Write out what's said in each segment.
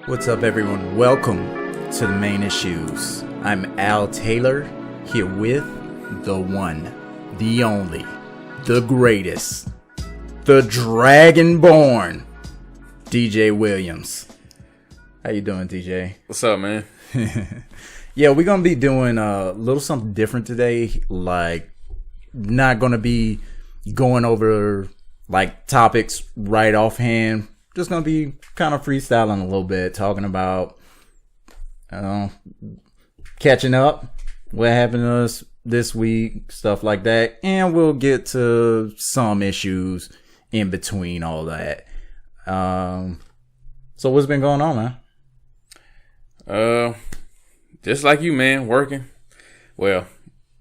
What's up, everyone? Welcome to the main issues. I'm Al Taylor, here with the one, the only, the greatest, the Dragonborn, DJ Williams. How you doing, DJ? What's up, man? Yeah, we're gonna be doing a little something different today. Like, not gonna be going over like topics right offhand. Just gonna be kind of freestyling a little bit, talking about catching up, what happened to us this week, stuff like that, and we'll get to some issues in between all that. So what's been going on, man? Just like you, man, working. Well,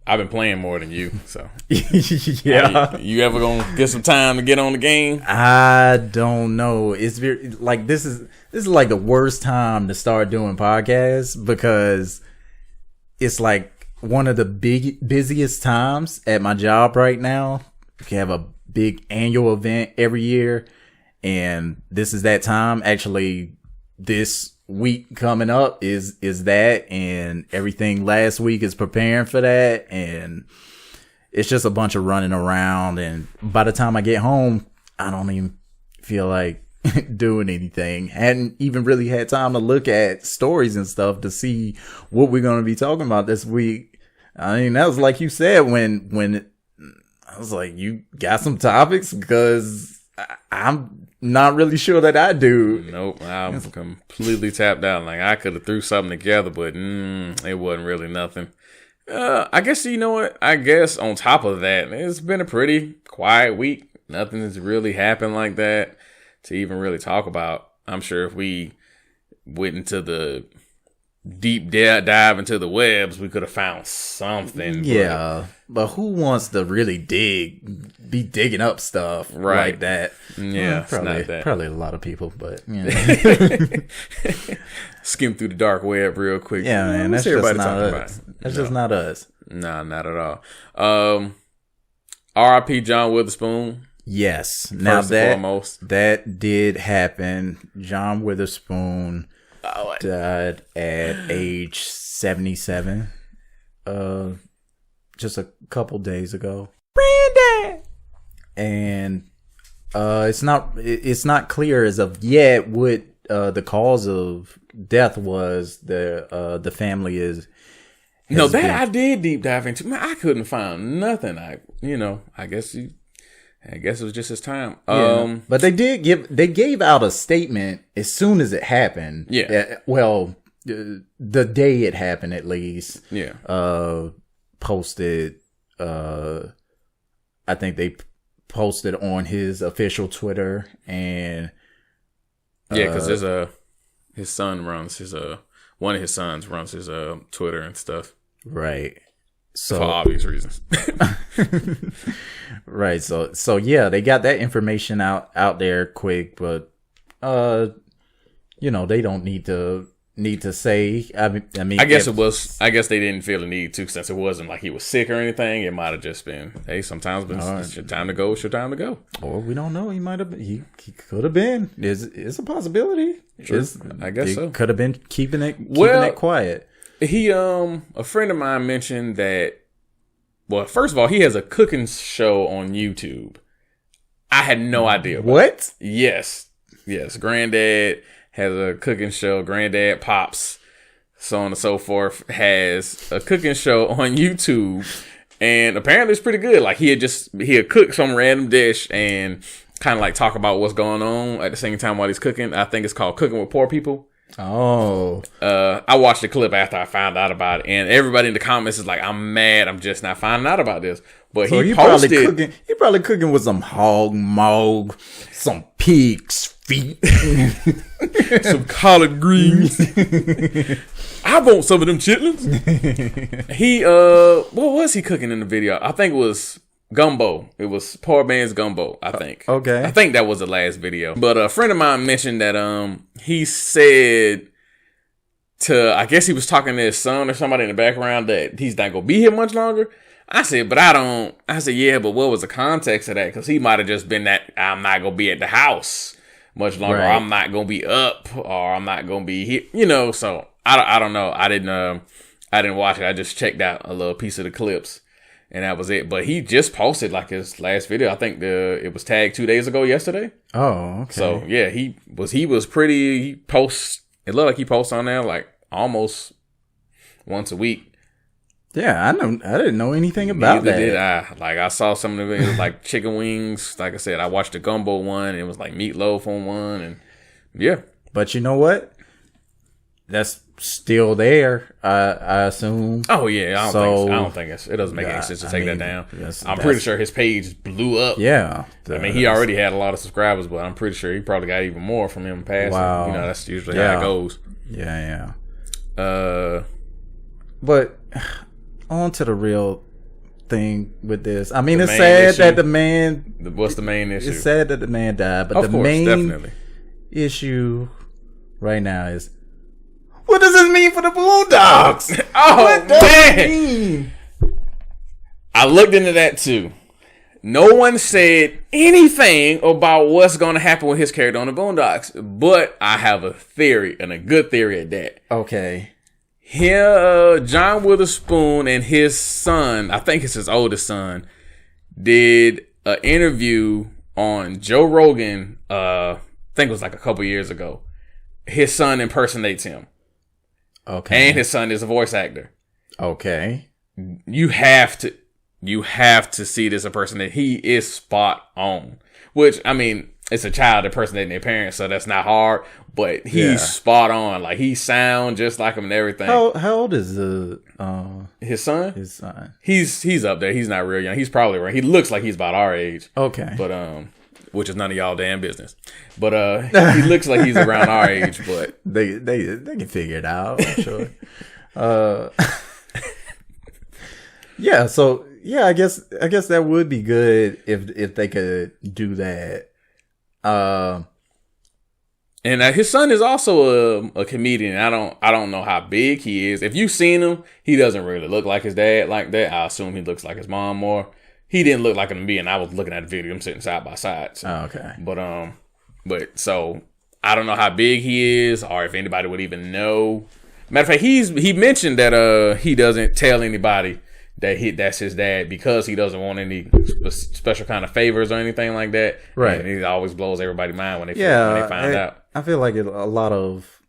I've been playing more than you, so yeah. You ever gonna get some time to get on the game? I don't know. It's very like this is like the worst time to start doing podcasts because it's like one of the busiest times at my job right now. We have a big annual event every year, and this is that time. Actually, this week coming up is that, and everything last week is preparing for that, and it's just a bunch of running around, and by the time I get home I don't even feel like doing anything. Hadn't even really had time to look at stories and stuff to see what we're going to be talking about this week. I mean, that was like you said when I was like, you got some topics? Because I'm not really sure that I do. Nope, I'm completely tapped out. Like, I could have threw something together, but it wasn't really nothing. I guess, you know what? I guess on top of that, it's been a pretty quiet week. Nothing has really happened like that to even really talk about. I'm sure if we went into the deep dive into the webs, we could have found something. Yeah, but who wants to really be digging up stuff like that? Yeah, probably a lot of people, but you know. Skim through the dark web real quick. Yeah, man, that's just not us. That's just not us. Nah, not at all. R.I.P. John Witherspoon. Yes, now that did happen. John Witherspoon died at age 77, just a couple days ago. Brandon! And it's not clear as of yet what the cause of death was. The family is. No, that I did deep dive into. Man, I couldn't find nothing. I guess it was just his time. Yeah, but they gave out a statement as soon as it happened. Yeah. Well, the day it happened, at least. Yeah. Posted. I think they posted on his official Twitter, and yeah, because there's his son runs his one of his sons runs his Twitter and stuff. Right. So for obvious reasons. Right. So yeah, they got that information out there quick, but they don't need to say. I mean, I guess they didn't feel the need to, since it wasn't like he was sick or anything. It might have just been, hey, sometimes it's your time to go. It's your time to go. Or we don't know. He might have been. He could have been. It's a possibility. Sure. I guess so. Could have been keeping it quiet. He a friend of mine mentioned that. Well, first of all, he has a cooking show on YouTube. I had no idea. What? Yes. Granddad has a cooking show. Granddad Pops, so on and so forth, has a cooking show on YouTube, and apparently it's pretty good. Like, he'd cook some random dish and kind of like talk about what's going on at the same time while he's cooking. I think it's called Cooking with Poor People. Oh. I watched the clip after I found out about it, and everybody in the comments is like, I'm mad, I'm just not finding out about this. But so he probably cooking with some hog maw, some pig's feet, some collard greens. I want some of them chitlins. What was he cooking in the video? I think it was gumbo. It was poor man's gumbo, I think. Okay. I think that was the last video. But a friend of mine mentioned that he said I guess he was talking to his son or somebody in the background that he's not gonna be here much longer. I said, yeah, but what was the context of that? Because he might have just been that I'm not gonna be at the house much longer. Right. Or I'm not gonna be up, or I'm not gonna be here. So I don't know. I didn't watch it. I just checked out a little piece of the clips, and that was it. But he just posted like his last video. I think it was tagged 2 days ago, yesterday. Oh, okay. So yeah, he was pretty. He posts. It looked like he posts on there like almost once a week. Yeah, I didn't know anything about that. Did I? Like I saw some of it was like chicken wings. Like I said, I watched the gumbo one. It was like meatloaf on one, and yeah. But you know what? That's still there. I assume. Oh yeah, I don't think it doesn't make any sense to take that down. I'm pretty sure his page blew up. Yeah, I mean he already had a lot of subscribers, but I'm pretty sure he probably got even more from him passing. Wow. That's usually how it goes. Yeah. But on to the real thing with this. I mean, it's sad that the man. What's the main issue? It's sad that the man died, but main issue right now is, what does this mean for the Boondocks? What does it mean? I looked into that too. No one said anything about what's going to happen with his character on the Boondocks, but I have a theory, and a good theory at that. Okay. Here, John Witherspoon and his son, I think it's his oldest son, did an interview on Joe Rogan. I think it was like a couple years ago. His son impersonates him. Okay. And his son is a voice actor. Okay. You have to see this impersonate. He is spot on. Which, I mean, it's a child impersonating their parents, so that's not hard. But he's spot on. Like, he sounds just like him and everything. How old is his son? His son. He's up there. He's not real young. He's probably around. He looks like he's about our age. Okay. But which is none of y'all damn business. But he looks like he's around our age. But they can figure it out, I'm sure. Yeah. So yeah, I guess that would be good if they could do that. And his son is also a comedian. I don't know how big he is. If you've seen him, he doesn't really look like his dad like that. I assume he looks like his mom more. He didn't look like him to me, and I was looking at the video. I'm sitting side by side. So. Oh, okay. But so I don't know how big he is, or if anybody would even know. Matter of fact, he mentioned that he doesn't tell anybody that's his dad because he doesn't want any special kind of favors or anything like that. Right. And he always blows everybody's mind when they find out. I feel like a lot of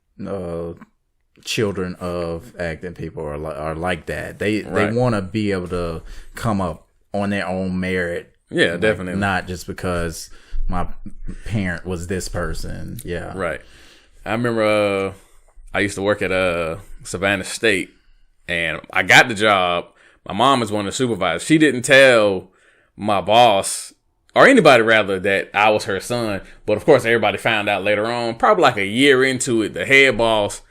children of acting people are like that. They want to be able to come up on their own merit. Yeah, definitely. Not just because my parent was this person. Yeah. Right. I remember I used to work at Savannah State, and I got the job. My mom is one of the supervisors. She didn't tell my boss, or anybody rather, that I was her son. But of course, everybody found out later on. Probably like a year into it, the head boss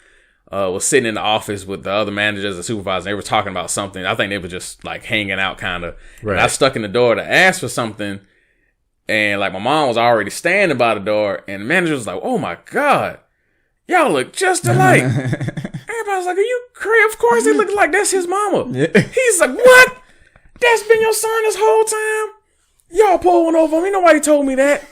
was sitting in the office with the other managers and supervisors. They were talking about something. I think they were just like hanging out kind of. Right. And I stuck in the door to ask for something. And like my mom was already standing by the door. And the manager was like, "Oh my God, y'all look just alike." Everybody's like, "Are you crazy?" Of course they look like that's his mama. Yeah. He's like, "What? That's been your son this whole time? Y'all pull one over him. Ain't nobody told me that."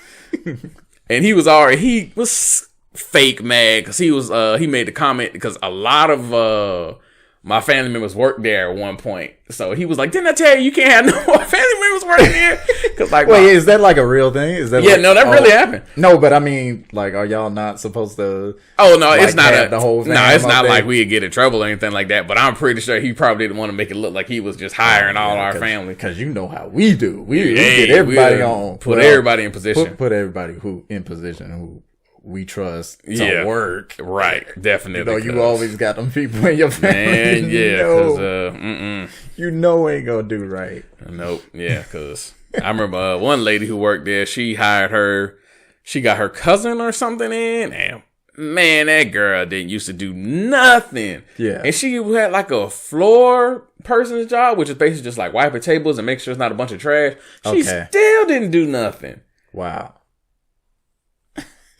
And he was fake mad because he made the comment because a lot of my family members worked there at one point. So he was like, "Didn't I tell you can't have no more family members working here?" Cause like, wait, is that like a real thing? Is that no, that really happened. No, but I mean, like, are y'all not supposed to? Oh no, like, it's not the whole thing. No, it's not like we'd get in trouble or anything like that. But I'm pretty sure he probably didn't want to make it look like he was just hiring all our family. Because you know how we do. We get everybody on. Put everybody in position. Put everybody in position who we trust to work. Right, definitely. You always got them people in your family. Man, yeah, because you ain't gonna do right. Nope, yeah, because I remember one lady who worked there. She hired her. She got her cousin or something in, and man, that girl didn't used to do nothing. Yeah, and she had like a floor person's job, which is basically just like wiping tables and make sure it's not a bunch of trash. She still didn't do nothing. Wow.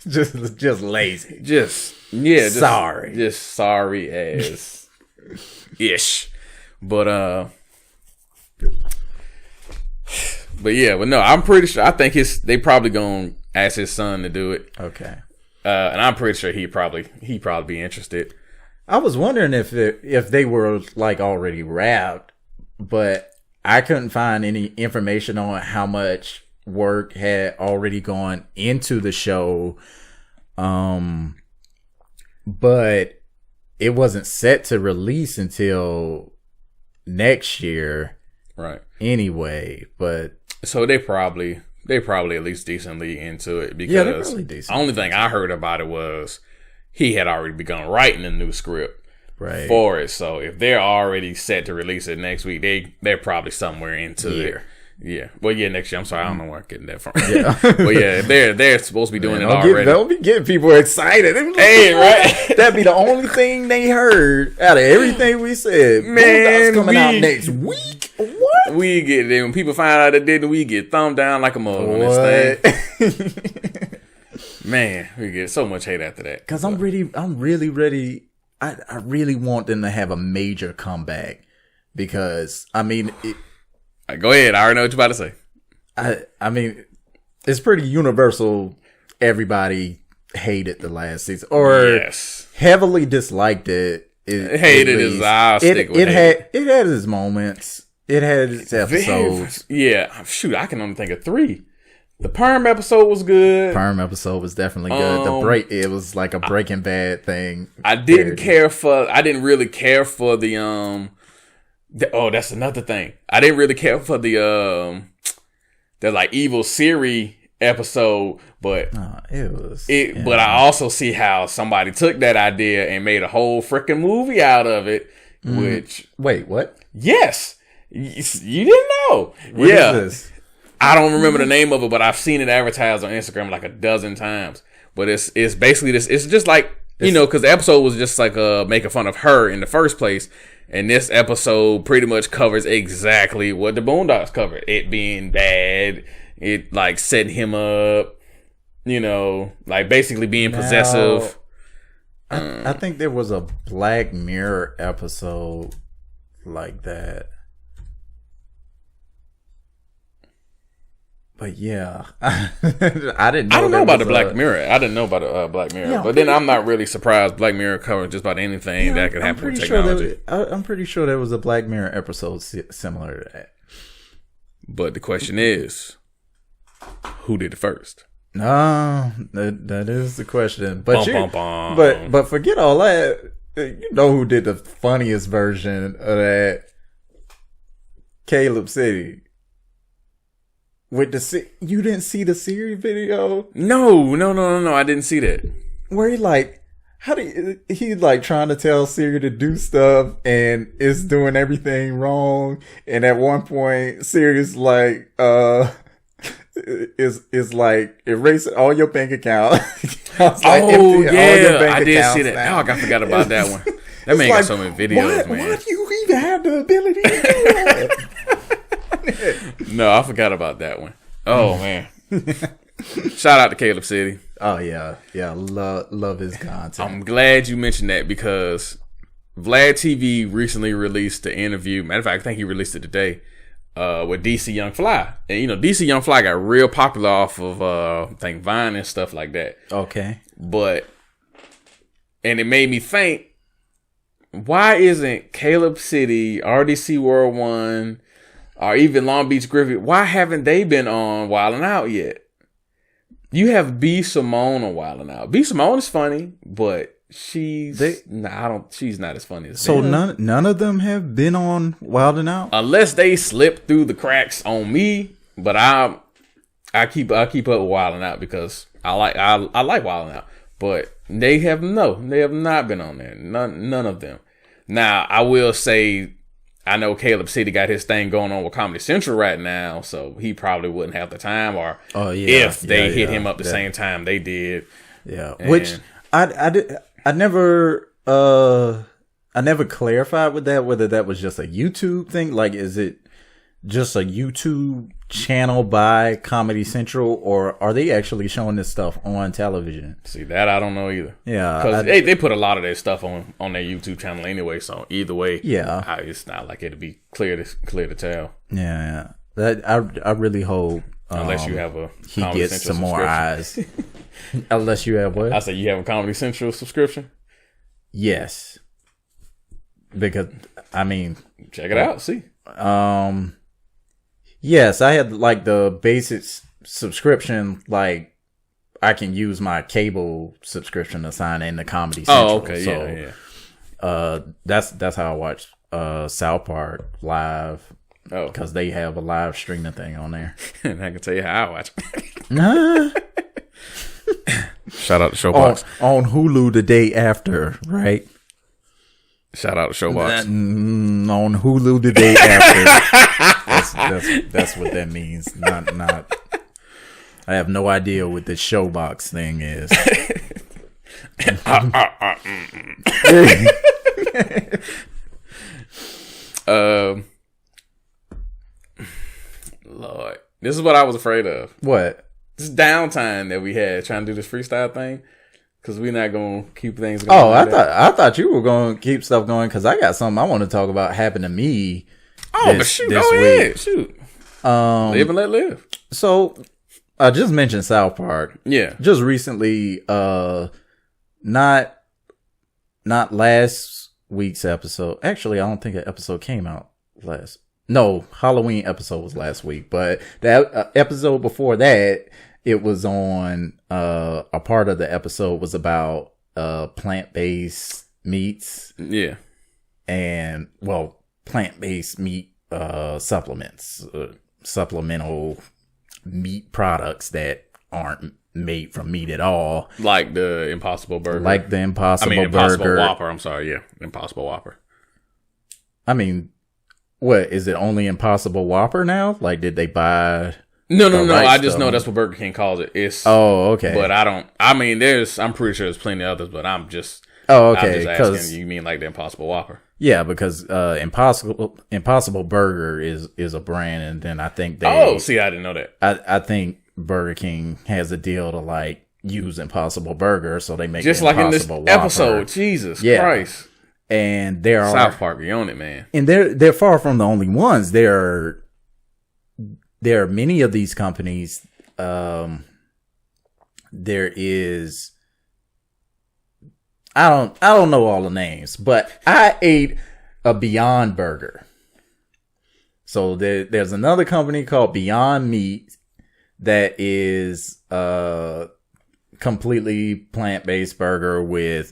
Just lazy. Sorry as ish. But no, I'm pretty sure. I think they probably gonna ask his son to do it. Okay. And I'm pretty sure he'd probably be interested. I was wondering if they were like already wrapped, but I couldn't find any information on how much work had already gone into the show. But it wasn't set to release until next year. Right. Anyway, but so they probably at least decently into it, because they're probably decent. The only thing I heard about it was he had already begun writing a new script for it. So if they're already set to release it next week, they're probably somewhere into it. Yeah. Well, next year. I'm sorry, I don't know where I'm getting that from. Yeah. But yeah, they're supposed to be doing it already. They'll be getting people excited. Hey, right? That'd be the only thing they heard out of everything we said. Man, Boondocks coming out next week. What? We get it. When people find out they did, we get thumbed down like a mug on this thing. Man, we get so much hate after that. Because I'm really ready. I really want them to have a major comeback. Because, I mean... Go ahead. I already know what you're about to say. I mean, it's pretty universal. Everybody hated the last season, or heavily disliked it. Hated is I'll stick with it. It had its moments. It had its episodes. Yeah, shoot, I can only think of 3. The Perm episode was good. Perm episode was definitely good. It was like a Breaking Bad thing. I didn't really care for the that's another thing. I didn't really care for the like evil Siri episode, but but I also see how somebody took that idea and made a whole freaking movie out of it. Which wait, what? Yes, you didn't know? What is this? I don't remember the name of it, but I've seen it advertised on Instagram like a dozen times. But it's basically this. It's just like because the episode was just like making fun of her in the first place. And this episode pretty much covers exactly what the Boondocks covered. It being bad. It like setting him up. Like basically being possessive. I think there was a Black Mirror episode like that. But yeah, I didn't know. I don't know about the Black Mirror. I didn't know about the Black Mirror. Yeah, but then I'm not really surprised. Black Mirror covered just about anything that could happen with technology. I'm pretty sure there was a Black Mirror episode similar to that. But the question is, who did it first? No, that is the question. But but forget all that. You know who did the funniest version of that? Caleb City. With you didn't see the Siri video? No, I didn't see that. Where he like trying to tell Siri to do stuff and it's doing everything wrong. And at one point, Siri's like, is like erasing all your bank account. I did see that. Now I forgot about that one. That man got so many videos, man. Why do you even have the ability to do that? No, I forgot about that one. Oh man! Shout out to Caleb City. Oh yeah. Love his content. I'm glad you mentioned that because Vlad TV recently released the interview. Matter of fact, I think he released it today with DC Young Fly, and DC Young Fly got real popular off of I think Vine and stuff like that. Okay, and it made me think, why isn't Caleb City, RDC World 1, or even Long Beach Griffith, why haven't they been on Wild 'N Out yet? You have B. Simone on Wild 'N Out. B. Simone is funny, but she's not as funny as so them. None of them have been on Wild 'N Out? Unless they slip through the cracks on me, but I keep up with Wild 'N Out because I like Wild 'N Out. But they have not been on there. None of them. Now, I will say, I know Caleb City got his thing going on with Comedy Central right now, so he probably wouldn't have the time, or if they hit him up the same time they did. Yeah, which I never clarified with that, whether that was just a YouTube thing. Like, is it just a YouTube channel by Comedy Central, or are they actually showing this stuff on television? See, that I don't know either. Yeah, because they put a lot of their stuff on their YouTube channel anyway. So either way, it's not like it'd be clear to tell. Yeah. That I really hope Unless you have a he Comedy gets Central some more eyes. Unless you have what? I said you have a Comedy Central subscription? Yes. Because I mean, check it out, see. Yes, I had like the basic subscription, like I can use my cable subscription to sign in the Comedy Central. Oh, okay, so, yeah. That's how I watch South Park live. Oh, because they have a live streaming thing on there. And I can tell you how I watch. Nah. Shout out to Showbox on Hulu the day after, right? Shout out to Showbox on Hulu the day after. That's what that means. Not. I have no idea what the Showbox thing is. Lord, this is what I was afraid of. What? This downtime that we had trying to do this freestyle thing, because we're not gonna keep things going. Oh, I thought you were gonna keep stuff going because I got something I want to talk about happened to me. But shoot, go ahead, shoot. Live and let live. So I just mentioned South Park. Yeah, just recently. Not last week's episode. Actually, I don't think an episode came out last. No, Halloween episode was last week, but that episode before that, it was on. A part of the episode was about plant-based meats. Yeah, and plant-based meat supplements, supplemental meat products that aren't made from meat at all, like the Impossible Burger, Impossible Whopper. I'm sorry, yeah, Impossible Whopper. I mean, what is it? Only Impossible Whopper now? Like, did they buy? No. I just know that's what Burger King calls it. It's okay, but I don't. I mean, I'm pretty sure there's plenty of others, but I'm just. Okay, I'm just asking. You mean like the Impossible Whopper? Yeah, because Impossible Burger is a brand, and then I think they. Oh, see, I didn't know that. I think Burger King has a deal to like use Impossible Burger, so they make just the like in this Whopper. episode. Jesus Christ! And there are South Park, you own it, man. And they're far from the only ones. There are many of these companies. There is. I don't know all the names, but I ate a Beyond Burger. So there's another company called Beyond Meat that is completely plant-based burger with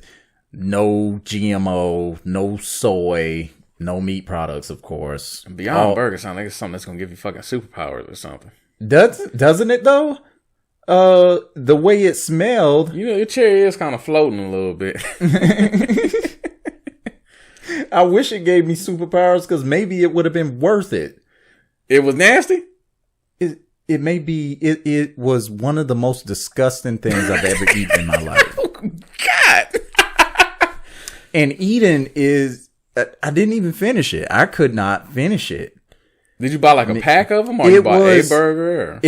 no GMO, no soy, no meat products, of course. Beyond Burger sounds like it's something that's gonna give you fucking superpowers or something. Doesn't it though? The way it smelled, your cherry is kind of floating a little bit. I wish it gave me superpowers because maybe it would have been worth it. It was nasty. It may be. It was one of the most disgusting things I've ever eaten in my life. Oh, God. And eating is. I didn't even finish it. I could not finish it. Did you buy like a pack of them, or you bought a burger? Or?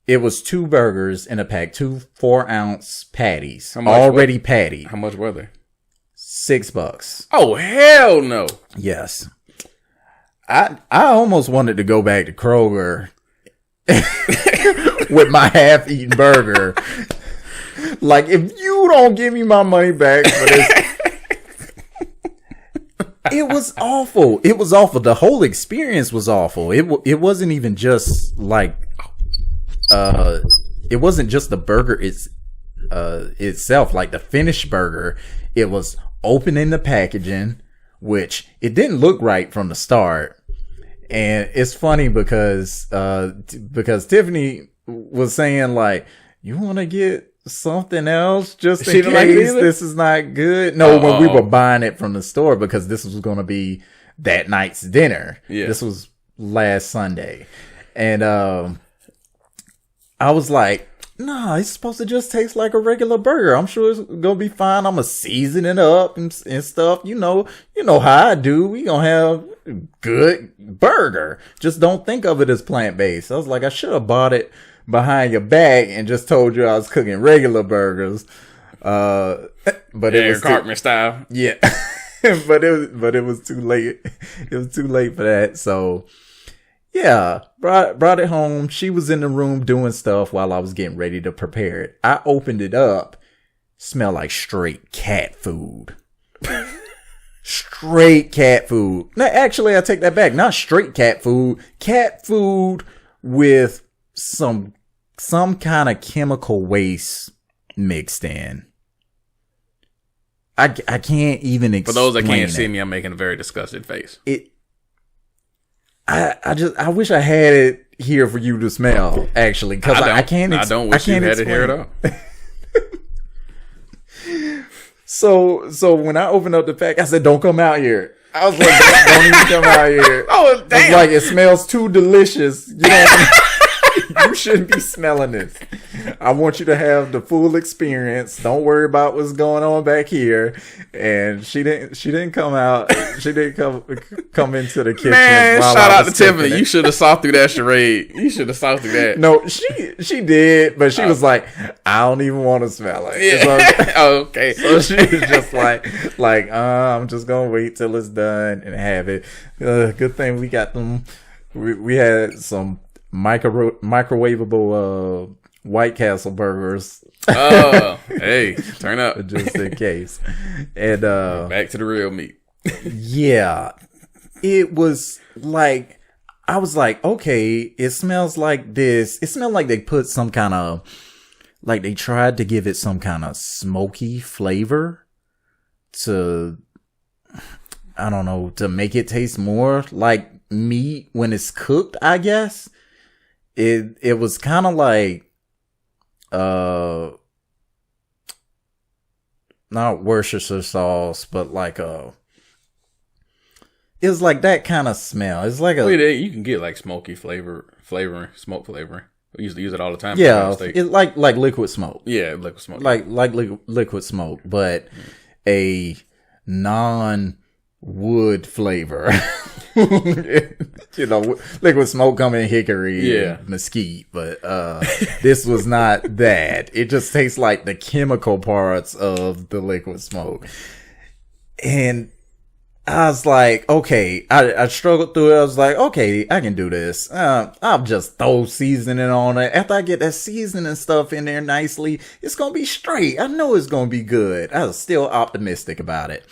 It was 2 burgers in a pack, 2 4-ounce patties, already pattied. How much were they? $6. Oh, hell no! Yes, I almost wanted to go back to Kroger with my half-eaten burger. Like, if you don't give me my money back for this. It was awful. It was awful. The whole experience was awful. It wasn't even just like, it wasn't just the burger itself, like the finished burger. It was opening the packaging, which it didn't look right from the start. And it's funny because Tiffany was saying like, you want to get something else just in case this is not good. No, when we were buying it from the store, because this was going to be that night's dinner. Yeah. This was last Sunday. And I was like, nah, it's supposed to just taste like a regular burger. I'm sure it's going to be fine. I'm going to season it up and stuff. You know how I do. We going to have good burger. Just don't think of it as plant-based. I was like, I should have bought it behind your back and just told you I was cooking regular burgers. But it was Cartman style. Yeah. but it was too late. It was too late for that. So Yeah, brought it home. She was in the room doing stuff while I was getting ready to prepare it. I opened it up. Smelled like straight cat food. Straight cat food. No, actually, I take that back. Not straight cat food. Cat food with some kind of chemical waste mixed in. I can't even explain. For those that can't see me, I'm making a very disgusted face. I wish I had it here for you to smell, actually, because I can't. I don't wish you had it here at all. So when I opened up the pack, I said, "Don't come out here." I was like, "Don't even come out here." Oh, damn! I was like, it smells too delicious. You shouldn't be smelling this. I want you to have the full experience. Don't worry about what's going on back here. And she didn't come out. She didn't come into the kitchen. Man, shout out to Tiffany. You should have saw through that charade. You should have saw through that. No, she did, but she was like, I don't even want to smell it. Yeah. Okay. So she was just like, I'm just gonna wait till it's done and have it. Good thing we got them. We had some microwavable White Castle burgers. Oh, hey, turn up just in case. And back to the real meat. Yeah, it was like, I was like, okay, it smells like this. It smelled like they put some kind of, like they tried to give it some kind of smoky flavor to, I don't know, to make it taste more like meat when it's cooked, I guess. It was kind of like, not Worcestershire sauce, but like it was like that kind of smell. It's like you can get like smoky flavoring, smoke flavoring. We used to use it all the time. Yeah, it's like liquid smoke. Yeah, liquid smoke. Like liquid smoke, but a non-wood flavor. Liquid smoke coming in hickory, and mesquite, but this was not that. It just tastes like the chemical parts of the liquid smoke. And I was like, okay, I struggled through it. I was like, okay, I can do this. I'll just throw seasoning on it. After I get that seasoning stuff in there nicely, it's going to be straight. I know it's going to be good. I was still optimistic about it.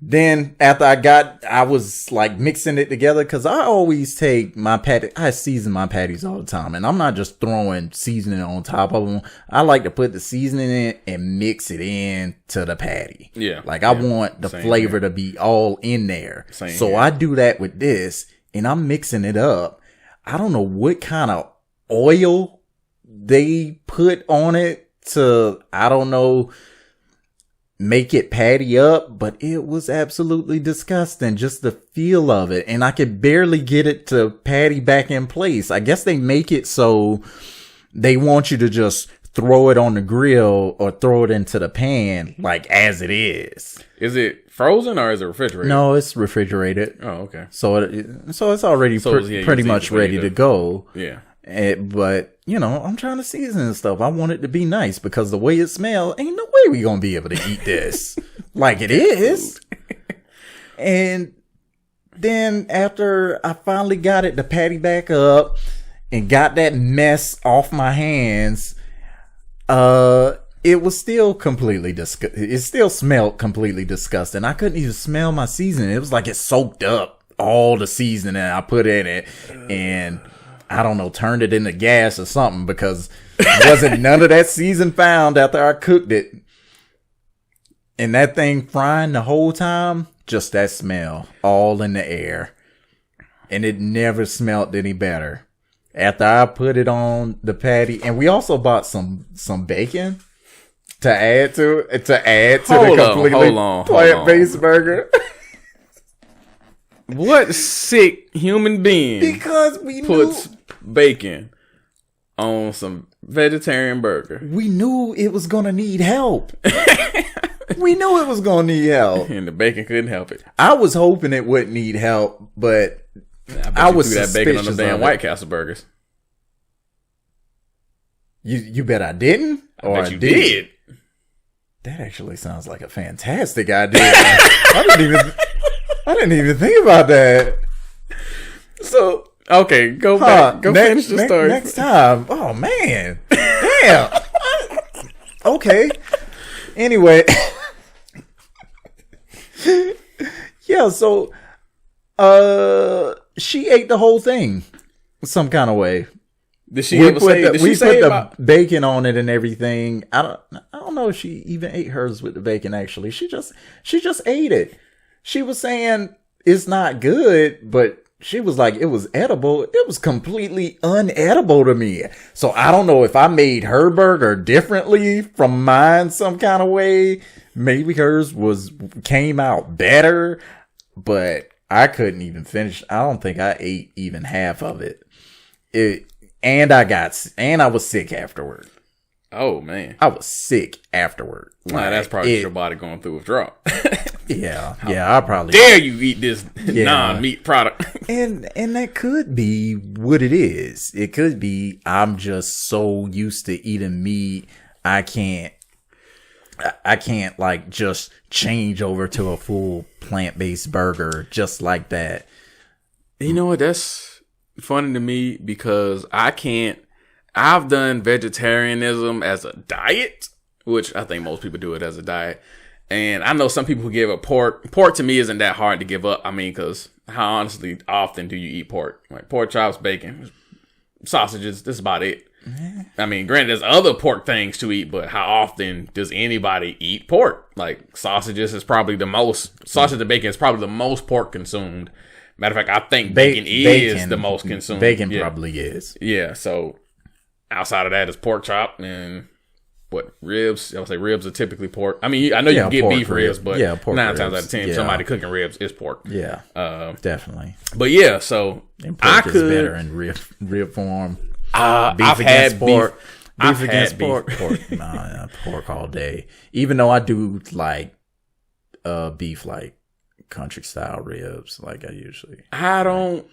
Then after I was like mixing it together, because I always take my patty, I season my patties all the time, and I'm not just throwing seasoning on top of them. I like to put the seasoning in and mix it in to the patty. Yeah. Like I want the flavor to be all in there. So I do that with this, and I'm mixing it up. I don't know what kind of oil they put on it to, I don't know, make it patty up, but it was absolutely disgusting, just the feel of it, and I could barely get it to patty back in place. I guess they make it so they want you to just throw it on the grill or throw it into the pan like as it is. Is it frozen or is it refrigerated? No, it's refrigerated. Oh, okay. So it's already pretty much ready to go. Yeah. But I'm trying to season and stuff. I want it to be nice because the way it smells, ain't no way we gonna be able to eat this like it is. And then after I finally got it, the patty back up and got that mess off my hands, it was still completely it still smelled completely disgusting. I couldn't even smell my seasoning. It was like it soaked up all the seasoning I put in it, and I don't know, turned it into gas or something, because there wasn't none of that season found after I cooked it. And that thing frying the whole time, just that smell all in the air. And it never smelled any better. After I put it on the patty, and we also bought some bacon to add to the completely plant-based burger. What sick human being because we puts bacon on some vegetarian burger? We knew it was gonna need help. We knew it was gonna need help, and the bacon couldn't help it. I was hoping it wouldn't need help, but I was threw that bacon on the damn White Castle burgers. You bet I didn't, or I did. That actually sounds like a fantastic idea. I didn't even think about that. So Okay, go back. Go finish the story. Next time. Oh, man. Damn. Okay. Anyway. Yeah, so she ate the whole thing some kind of way. Did she ever say? Did she say about the bacon on it and everything? I don't know if she even ate hers with the bacon. Actually, she just ate it. She was saying it's not good, but she was like it was edible. It was completely unedible to me. So I don't know if I made her burger differently from mine some kind of way. Maybe hers came out better, but I couldn't even finish. I don't think I ate even half of it. And I was sick afterward. Oh man, I was sick afterward. Nah, that's probably your body going through withdrawal. Yeah, I probably dare you eat this non-meat product. and that could be what it is. It could be I'm just so used to eating meat, I can't like just change over to a full plant-based burger just like that. You know what? That's funny to me because I've done vegetarianism as a diet, which I think most people do it as a diet. And I know some people who give up pork. Pork to me isn't that hard to give up. I mean, because how honestly often do you eat pork? Like pork chops, bacon, sausages, that's about it. I mean, granted, there's other pork things to eat, but how often does anybody eat pork? Like sausages is probably sausage and bacon is probably the most pork consumed. Matter of fact, I think bacon is the most consumed. Bacon probably is. Yeah, so outside of that is pork chop and ribs. I would say ribs are typically pork. I mean, I know you can get beef ribs, but 9 times out of 10, somebody cooking ribs is pork. Yeah, definitely. But yeah, so and pork is better in rib form. I've had pork. Beef against pork. Nah, pork all day. Even though I do like beef, like country style ribs, like I usually. I don't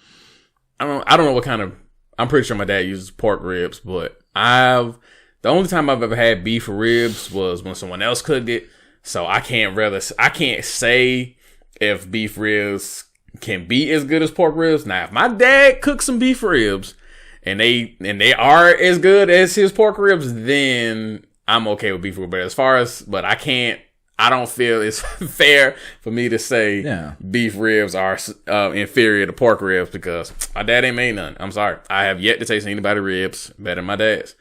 know what kind of. I'm pretty sure my dad uses pork ribs, but the only time I've ever had beef ribs was when someone else cooked it. So I can't say if beef ribs can be as good as pork ribs. Now, if my dad cooks some beef ribs and they are as good as his pork ribs, then I'm okay with beef ribs. But I don't feel it's fair for me to say beef ribs are inferior to pork ribs because my dad ain't made none. I'm sorry. I have yet to taste anybody ribs better than my dad's.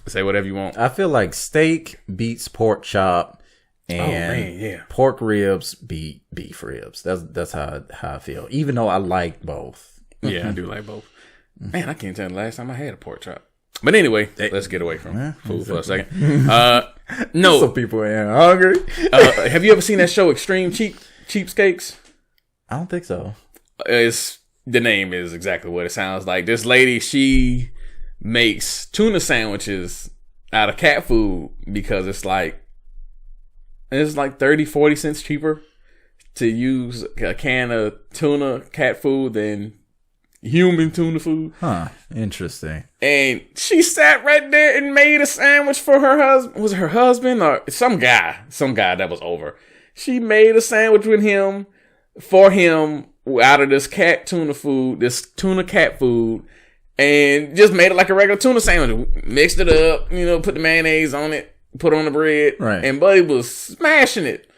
Say whatever you want. I feel like steak beats pork chop and pork ribs beat beef ribs. That's how I feel. Even though I like both. Yeah, I do like both. Man, I can't tell the last time I had a pork chop. But anyway, let's get away from food for a second. No. Some people ain't hungry. Have you ever seen that show Extreme Cheapskates? I don't think so. The name is exactly what it sounds like. This lady, she makes tuna sandwiches out of cat food because it's like 30-40 cents cheaper to use a can of tuna cat food than human tuna food. Huh. Interesting. And she sat right there and made a sandwich for her husband. Was it her husband or some guy that was over? She made a sandwich with him for him out of this cat tuna food, this tuna cat food. And just made it like a regular tuna sandwich. Mixed it up, put the mayonnaise on it, put on the bread. Right. And Buddy was smashing it.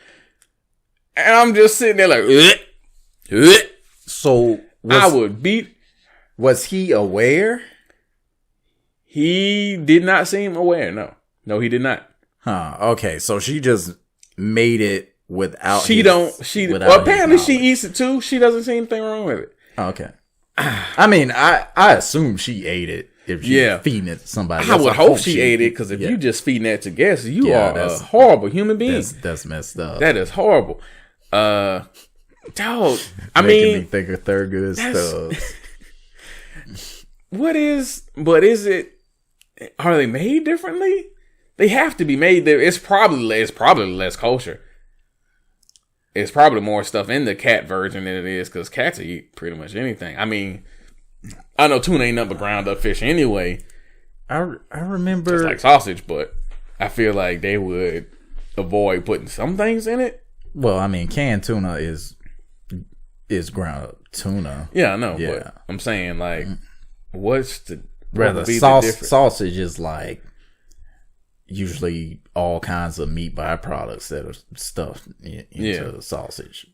And I'm just sitting there like, So was he aware? He did not seem aware, no. No, he did not. Huh. Okay, so she just made it without apparently she eats it too. She doesn't see anything wrong with it. Okay. I mean, I assume she ate it if she's feeding it to somebody. I would hope she ate it because if you just feeding that to guests, you are a horrible human being. That's messed up. That is horrible. Dog. Making me think of Thurgood Stubbs. Is it? Are they made differently? They have to be made there. It's probably less kosher. It's probably more stuff in the cat version than it is because cats eat pretty much anything. I mean, I know tuna ain't nothing but ground up fish anyway. I remember it's like sausage, but I feel like they would avoid putting some things in it. Well, I mean, canned tuna is ground up tuna. Yeah, I know. Yeah. But I'm saying, like, what's the rather sausage is like usually all kinds of meat byproducts that are stuffed into sausage.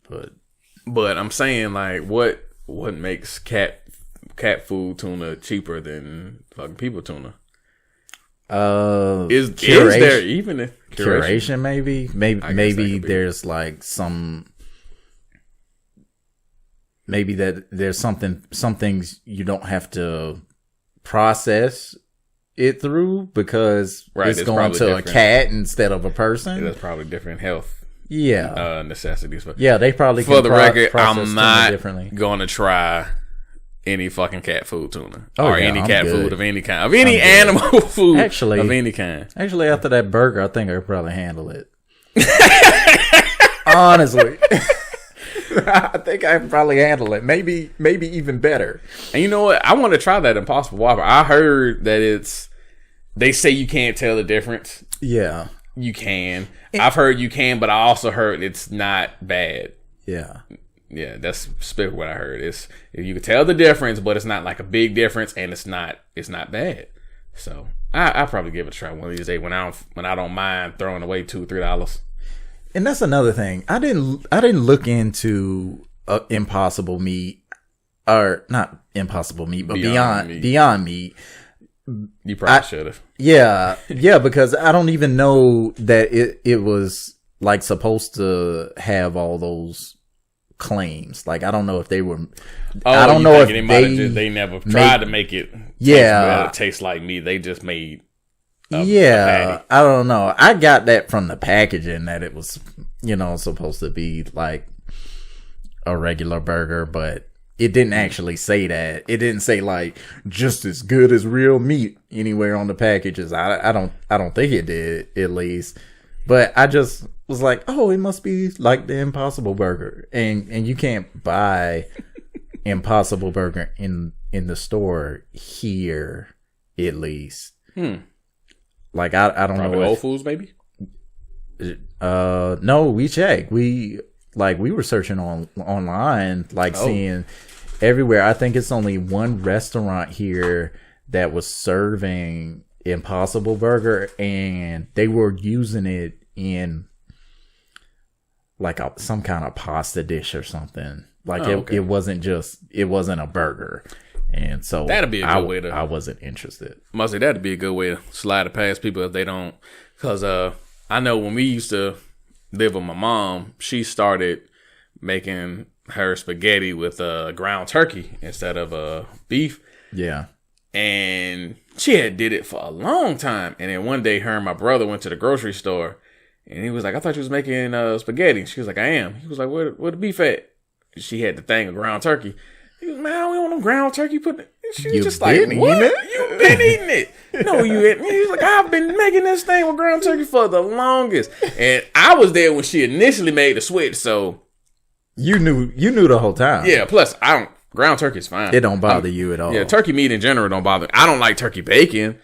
But I'm saying, like, what makes cat food tuna cheaper than fucking people tuna? Is there even a curation? Maybe there's like some. Maybe that there's some things you don't have to process it through because it's going to a cat instead of a person. Yeah, that's probably different health. Necessities. But they probably for the record, I'm not going to try any fucking cat food tuna or any cat food of any kind, of any animal food of any kind. Actually, after that burger, I think I could probably handle it. Honestly. I think I can probably handle it. Maybe even better. And you know what? I want to try that Impossible Whopper. I heard that they say you can't tell the difference. Yeah. You can. I've heard you can, but I also heard it's not bad. Yeah. Yeah, that's specifically what I heard. If you can tell the difference, but it's not like a big difference, and it's not bad. So I'll probably give it a try one of these days when I don't mind throwing away $2-3. And that's another thing. I didn't look into Impossible Meat, or not Impossible Meat, but Beyond Meat. You probably should have. Yeah, because I don't even know that it was like supposed to have all those claims. Like I don't know if they were. I don't know if they never tried to make it. Taste like meat. They just made. I don't know. I got that from the packaging that it was, supposed to be like a regular burger, but it didn't actually say that. It didn't say like just as good as real meat anywhere on the packages. I don't think it did, at least. But I just was like, oh, it must be like the Impossible Burger, and you can't buy Impossible Burger in the store here, at least. Like I don't know. Whole Foods, maybe. No, we checked. We were searching online, seeing everywhere. I think it's only one restaurant here that was serving Impossible Burger, and they were using it in like some kind of pasta dish or something. Like it wasn't a burger. And so that'd be a good way to. I wasn't interested. Must say that'd be a good way to slide it past people if they don't. Because I know when we used to live with my mom, she started making her spaghetti with ground turkey instead of beef. Yeah. And she had did it for a long time. And then one day, her and my brother went to the grocery store, and he was like, "I thought you was making spaghetti." She was like, "I am." He was like, "Where the beef at?" She had the thing of ground turkey. He was, "Man, I don't want no ground turkey." She was just like, "What? You've been eating it?" No, you hadn't. He was like, "I've been making this thing with ground turkey for the longest." And I was there when she initially made the switch, so you knew the whole time. Yeah. Plus, ground turkey's fine. It don't bother you at all. Yeah, turkey meat in general don't bother me. I don't like turkey bacon.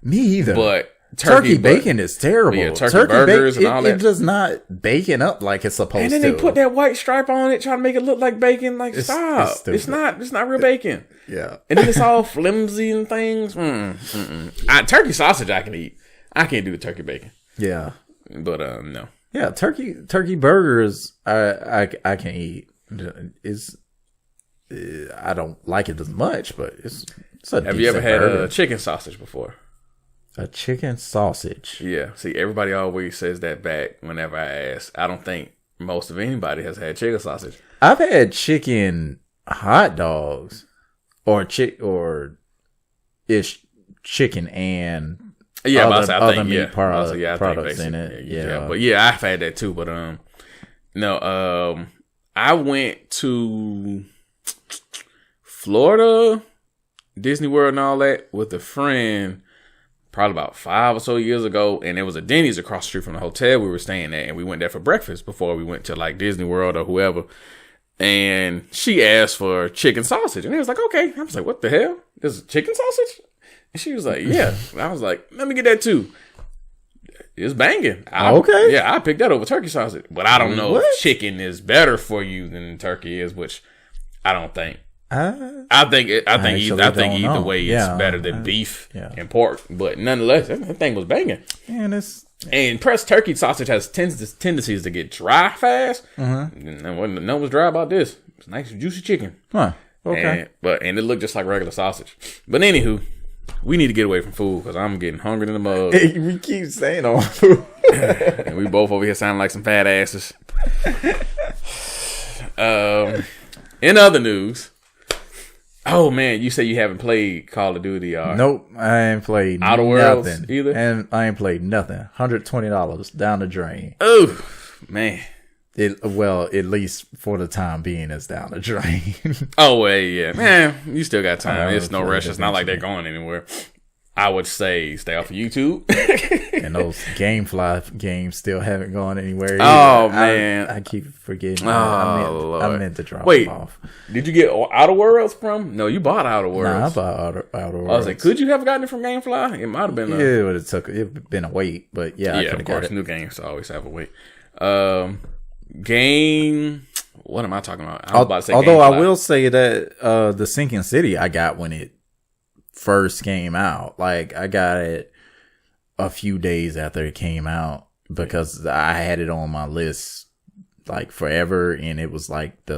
Me either. But turkey bacon is terrible. Yeah, turkey burgers and all that. It does not bacon up like it's supposed to. And then they put that white stripe on it, trying to make it look like bacon. Like, stop. It's not real bacon. Yeah. And then it's all flimsy and things. Turkey sausage I can eat. I can't do the turkey bacon. Yeah. But no. Yeah, turkey burgers I can eat. I don't like it as much, but it's a Have you ever had a chicken sausage before? A chicken sausage? Yeah. See, everybody always says that back whenever I ask. I don't think most of anybody has had chicken sausage. I've had chicken hot dogs, or chicken and other meat products in it. Yeah, but yeah, I've had that too. But I went to Florida, Disney World and all that with a friend probably about 5 or so years ago, and there was a Denny's across the street from the hotel we were staying at, and we went there for breakfast before we went to like Disney World or whoever. And she asked for chicken sausage, and he was like, "Okay." I was like, "What the hell? There's chicken sausage?" And she was like, "Yeah." And I was like, "Let me get that too." It's banging. Okay. Yeah, I picked that over turkey sausage, but I don't know if chicken is better for you than turkey is, which I don't think. I think either way it's better than beef and pork, but nonetheless, that thing was banging. And pressed turkey sausage has tendencies to get dry fast. Mm-hmm. No one's dry about this. It's nice juicy chicken. Huh. Okay. And it looked just like regular sausage. But anywho, we need to get away from food because I'm getting hungry in the mug. Hey, we keep saying all food, and we both over here sounding like some fat asses. In other news. Oh man, you say you haven't played Call of Duty or Nope, I ain't played Outer Worlds nothing either. And I ain't played nothing. $120 down the drain. Oh man. At least for the time being, it's down the drain. Oh well, yeah. Man, you still got time. It's no rush. It's not like they're going anywhere. I would say stay off of YouTube. And those GameFly games still haven't gone anywhere either. Oh, man. I keep forgetting. Oh, I meant to drop them off. Did you get Outer Worlds from? No, you bought Outer Worlds. Nah, I bought Outer Worlds. I was like, could you have gotten it from GameFly? It might have been. It would have it'd been a wait, but yeah, I could have got it. New games always have a wait. Game. What am I talking about? I was about to say although GameFly. I will say that the Sinking City I got when it first came out. Like I got it a few days after it came out because I had it on my list like forever, and it was like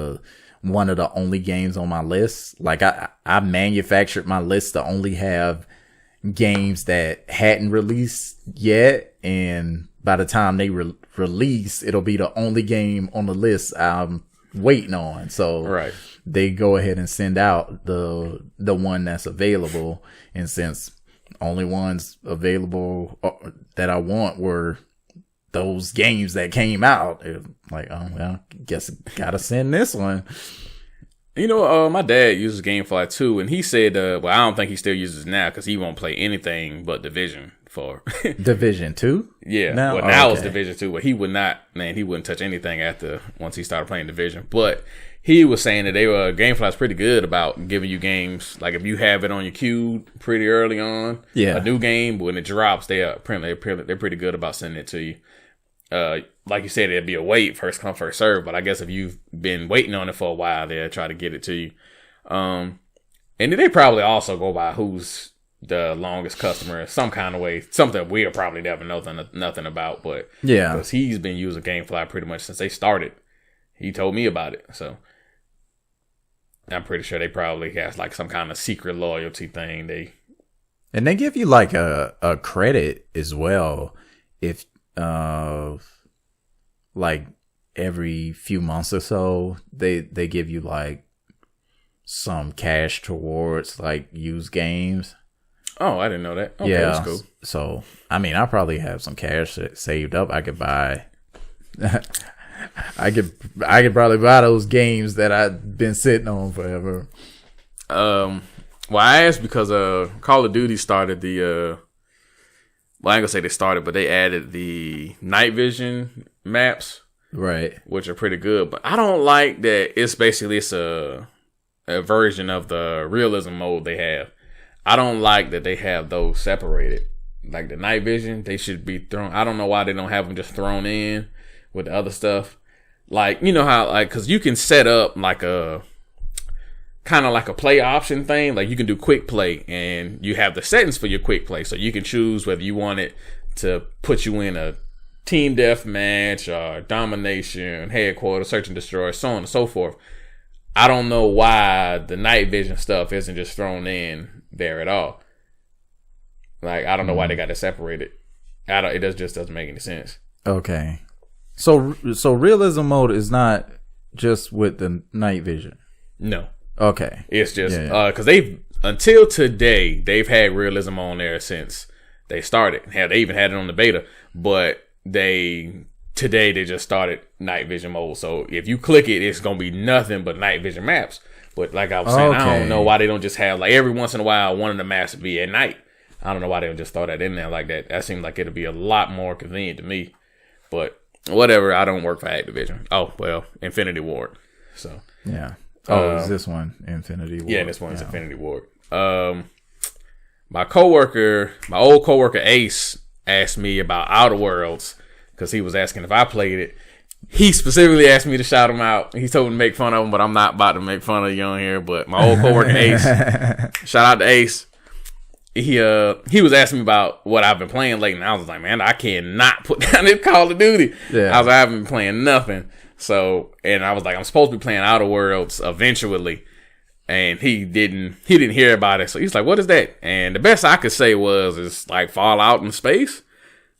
one of the only games on my list. Like I manufactured my list to only have games that hadn't released yet, and by the time they release, it'll be the only game on the list I'm waiting on. So they go ahead and send out the one that's available, and since only ones available that I want were those games that came out, like, oh well, guess gotta send this one. You know, my dad uses GameFly too, and he said, well, I don't think he still uses it now because he won't play anything but Division for Division 2. Yeah, now it's Division 2, but he wouldn't touch anything once he started playing Division. But he was saying that GameFly's pretty good about giving you games, like if you have it on your queue pretty early on, a new game, when it drops, they're pretty good about sending it to you. Like you said, it'd be a wait, first come, first serve, but I guess if you've been waiting on it for a while, they'll try to get it to you. And they probably also go by who's the longest customer in some kind of way, something we'll probably never know nothing about, but yeah, because he's been using GameFly pretty much since they started. He told me about it, so I'm pretty sure they probably has like some kind of secret loyalty thing. And they give you like a credit as well if like every few months or so they give you like some cash towards like used games. Oh, I didn't know that. Okay, that's cool. So I mean, I probably have some cash saved up. I could buy I could probably buy those games that I've been sitting on forever. Well, I asked because Call of Duty started the well, I ain't gonna say they started, but they added the night vision maps, right? Which are pretty good. But I don't like that. It's a version of the realism mode they have. I don't like that they have those separated. Like the night vision, they should be thrown. I don't know why they don't have them just thrown in with the other stuff. Like, you know how, like, cause you can set up like a kind of like a play option thing. Like you can do quick play and you have the settings for your quick play. So you can choose whether you want it to put you in a team deathmatch or domination, headquarters, search and destroy, so on and so forth. I don't know why the night vision stuff isn't just thrown in there at all. Like, I don't know why they got it separated. It just doesn't make any sense. Okay. So realism mode is not just with the night vision. No. Okay. It's just because until today they've had realism on there since they started. Hell, they even had it on the beta, but today they just started night vision mode. So if you click it, it's gonna be nothing but night vision maps. But like I was saying, I don't know why they don't just have, like, every once in a while one of the maps to be at night. I don't know why they don't just throw that in there like that. That seemed like it'd be a lot more convenient to me. But whatever, I don't work for Activision. Oh, well, Infinity Ward. So yeah. Oh, is this one Infinity Ward? Yeah, this one's Infinity Ward. My old coworker Ace asked me about Outer Worlds because he was asking if I played it. he specifically asked me to shout him out. He told me to make fun of him, but I'm not about to make fun of you on here. But my old coworker Ace, shout out to Ace. He was asking me about what I've been playing lately, and I was like, man, I cannot put down this Call of Duty. Yeah. I was like, I haven't been playing nothing. So, and I was like, I'm supposed to be playing Outer Worlds eventually. And he didn't hear about it. So he's like, what is that? And the best I could say was, it's like Fallout in space.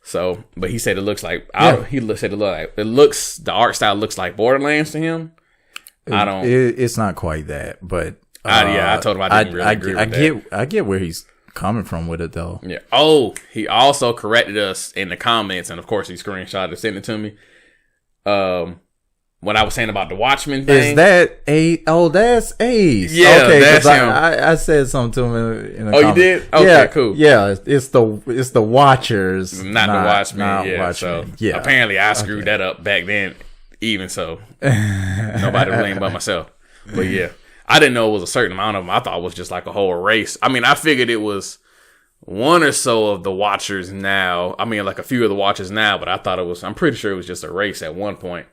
So, but he said it looks like, the art style looks like Borderlands to him. It's not quite that, but. I told him I didn't really agree with that. I get where he's coming from with it though. Yeah. Oh, he also corrected us in the comments, and of course he screenshotted and sent it to me. When I was saying about the Watchmen thing. Is that Ace? Oh, that's Ace. Yeah, okay, that's him. I said something to him in the comment. You did? Okay, yeah, cool. Yeah, it's the Watchers, not the Watchmen. Yeah, Watchmen. So yeah. Apparently I screwed that up back then. Even so, nobody to blame but myself. But yeah, I didn't know it was a certain amount of them. I thought it was just like a whole race. I mean, I figured it was one or so of the Watchers now. I mean, like a few of the Watchers now, but I thought I'm pretty sure it was just a race at one point.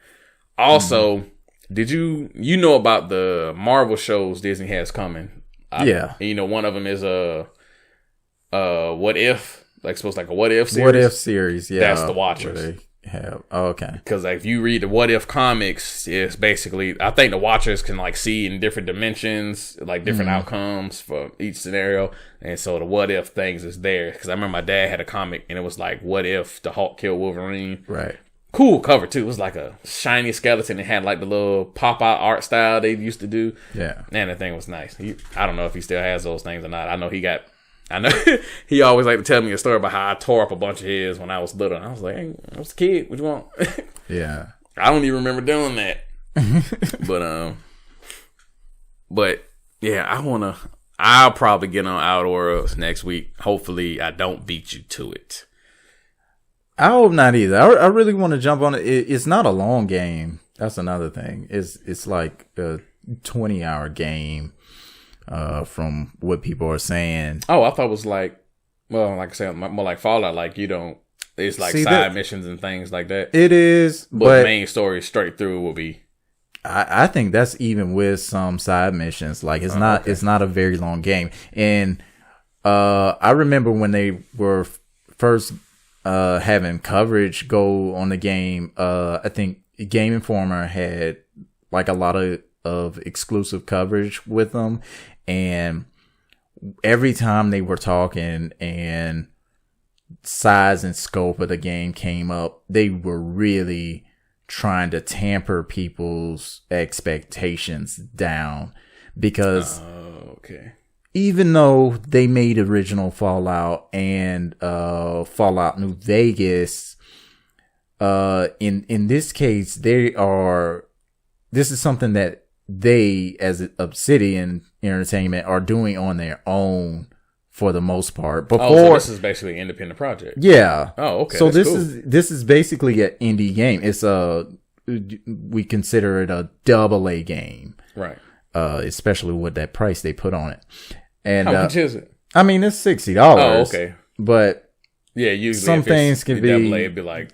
Also, did you know about the Marvel shows Disney has coming? Yeah. One of them is What If, like supposed like a What If series. What If series, yeah. That's the Watchers. Okay. Because like, if you read the What If comics, it's basically, I think the Watchers can like see in different dimensions, like different outcomes for each scenario. And so the What If things is there. Because I remember my dad had a comic and it was like, what if the Hulk killed Wolverine? Right. Cool cover too. It was like a shiny skeleton. It had like the little pop out art style they used to do. Yeah. And the thing was nice. I don't know if he still has those things or not. I know he always like to tell me a story about how I tore up a bunch of his when I was little. And I was like, hey, I was a kid. What you want? Yeah. I don't even remember doing that. But yeah, I'll probably get on Outer Worlds next week. Hopefully I don't beat you to it. I hope not either. I really want to jump on it. It's not a long game. That's another thing. It's like a 20-hour game, from what people are saying. Oh, I thought it was like I said, more like Fallout. Like it's like side missions and things like that. It is, but the main story straight through will be. I think that's even with some side missions. Like it's not a very long game. And I remember when they were first having coverage go on the game. I think Game Informer had like a lot of exclusive coverage with them, and every time they were talking and size and scope of the game came up, they were really trying to tamper people's expectations down, because even though they made original Fallout and Fallout New Vegas, in this case, this is something that they, as Obsidian Entertainment, are doing on their own for the most part. So this is basically an independent project. Yeah. Oh, okay. So this is basically an indie game. It's we consider it a AA game, right? Especially with that price they put on it. And how much is it? I mean, it's $60. Oh, okay. But yeah, usually some things can be AA, it'd be like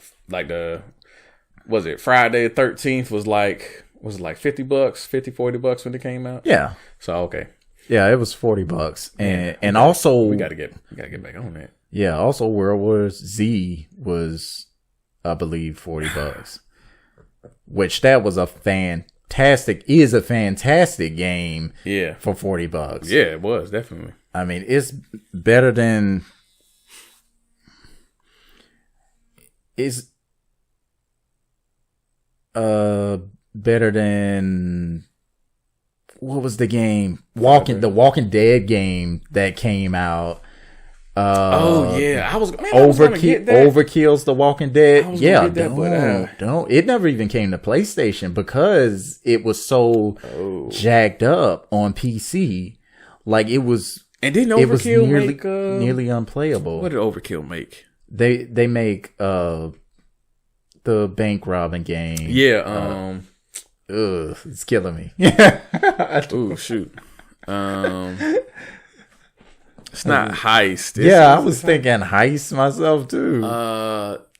was it Friday the 13th was it like $50, $40 when it came out? Yeah. So okay. Yeah, it was $40, and also we gotta get back on that. Yeah, also World War Z was, I believe, $40, which that was a fantastic game. Yeah, for $40. Yeah, it was definitely. I mean, it's better than what was the game? The Walking Dead game that came out. I was Overkill's The Walking Dead. Yeah, don't. It never even came to PlayStation because it was so jacked up on PC. Like it was, and didn't Overkill make nearly unplayable? What did Overkill make? They make the bank robbing game. Yeah. It's killing me. Ooh, shoot. It's not Heist. I was thinking Heist myself too.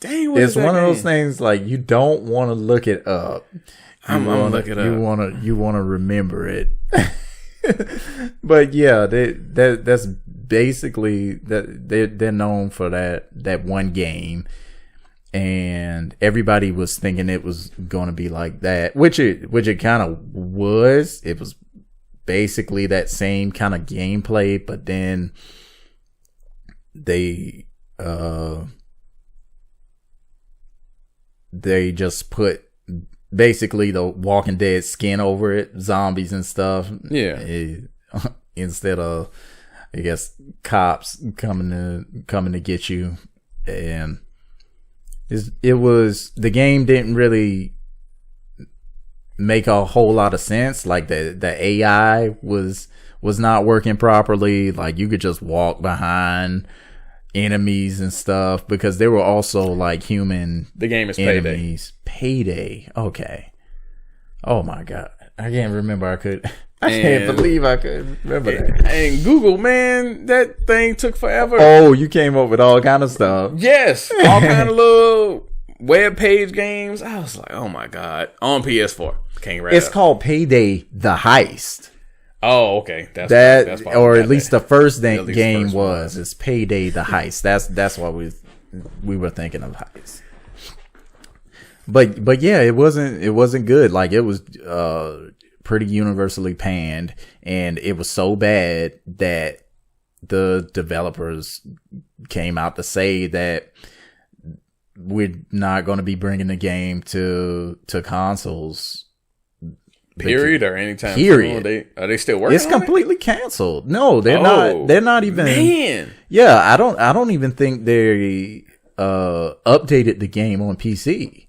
Dang, it's one of those things like you don't want to look it up. I'm gonna look it up. You want to remember it. But yeah, that's basically that they're known for that one game, and everybody was thinking it was going to be like that, which it kind of was. It was basically that same kind of gameplay, but then they just put basically the Walking Dead skin over it, zombies and stuff. Yeah. Instead of, I guess, cops coming to get you, and it was, the game didn't really make a whole lot of sense. Like the AI was not working properly. Like you could just walk behind enemies and stuff, because they were also like human. The game is enemies. Payday. Okay. Oh my god, I can't remember. I can't believe I could remember that. And Google, man, that thing took forever. Oh, you came up with all kind of stuff. Yes, all kind of little web page games. I was like, oh my god, on PS4. It's called Payday: The Heist. Oh, okay. That's or at least the first game was. It's Payday: The Heist. That's what we were thinking of heist. But yeah, it wasn't good. Like it was pretty universally panned, and it was so bad that the developers came out to say that we're not going to be bringing the game to consoles. Period, or anytime period. Soon. Are they still working? It's completely canceled. No, they're not. They're not even. Man. Yeah, I don't even think they updated the game on PC.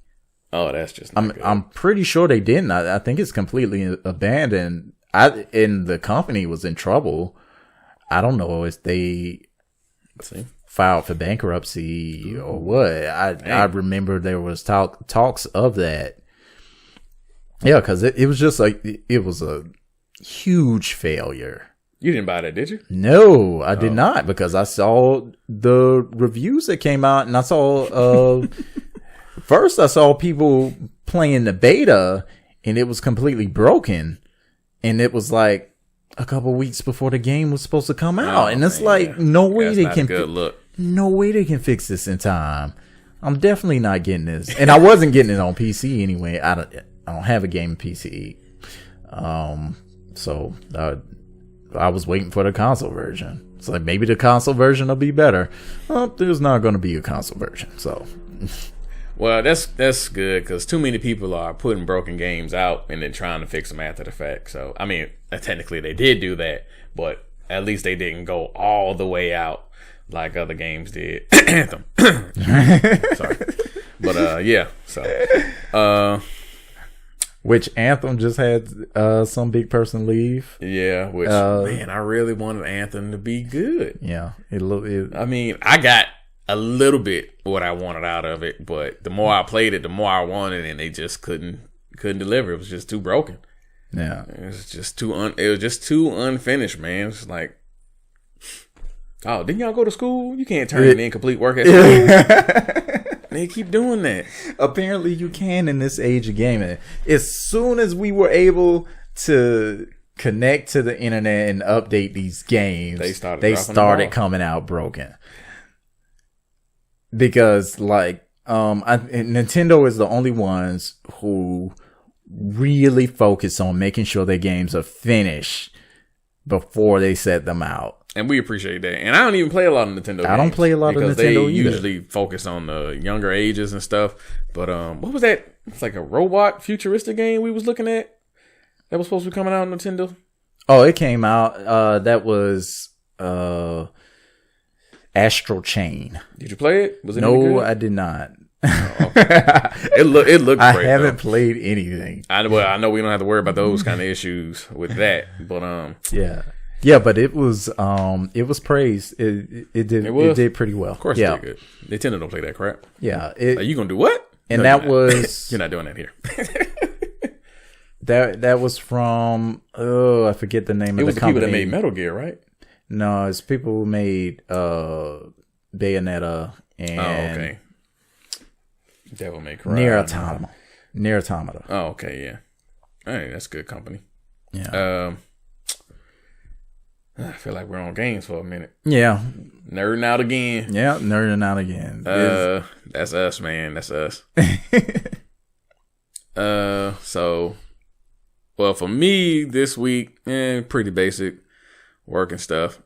Oh, that's just. I'm pretty sure they didn't. I think it's completely abandoned. And the company was in trouble. I don't know if they filed for bankruptcy or what. I remember there was talks of that. Yeah, because it was just like, it was a huge failure. You didn't buy that, did you? No, I did not, because I saw the reviews that came out, and I saw, first I saw people playing the beta, and it was completely broken. And it was like a couple weeks before the game was supposed to come out. And it's like, no way they can fix this in time. I'm definitely not getting this. And I wasn't getting it on PC anyway. I don't have a game PC. So I was waiting for the console version. It's like, maybe the console version will be better. Well, there's not going to be a console version. So, well, that's good, because too many people are putting broken games out and then trying to fix them after the fact. So, I mean, technically they did do that, but at least they didn't go all the way out like other games did. Anthem. Sorry. But yeah. So which Anthem just had some big person leave. Yeah, which man, I really wanted Anthem to be good. Yeah, I mean, I got a little bit what I wanted out of it, but the more I played it, the more I wanted, and they just couldn't deliver. It was just too broken. Yeah, it was just too unfinished, man. It's like, oh, didn't y'all go to school? You can't turn in incomplete work at school. They keep doing that. Apparently you can in this age of gaming. As soon as we were able to connect to the internet and update these games, they started coming out broken. Because like Nintendo is the only ones who really focus on making sure their games are finished before they set them out. And we appreciate that. And I don't even play a lot of Nintendo games. I don't play a lot of Nintendo they either. Usually focus on the younger ages and stuff. But what was that? It's like a robot futuristic game we was looking at that was supposed to be coming out on Nintendo. Oh, it came out. That was Astral Chain. Did you play it? Was it No, I did not. Oh, okay. It looked great. I haven't played anything. I know we don't have to worry about those kind of issues with that. But yeah, but it was praised. It did pretty well. Of course, it did good. Nintendo don't play that crap. Yeah, are you gonna do what? And that was you're not doing that here. that was from I forget the name of the company. It was the people that made Metal Gear, right? No, it's people who made Bayonetta and Devil May Cry. Near Automata. Oh, okay, yeah. Hey, that's good company. Yeah. I feel like we're on games for a minute. Yeah. Nerding out again. Yeah, nerding out again. That's us, man. That's us. So, well, for me this week, pretty basic work and stuff.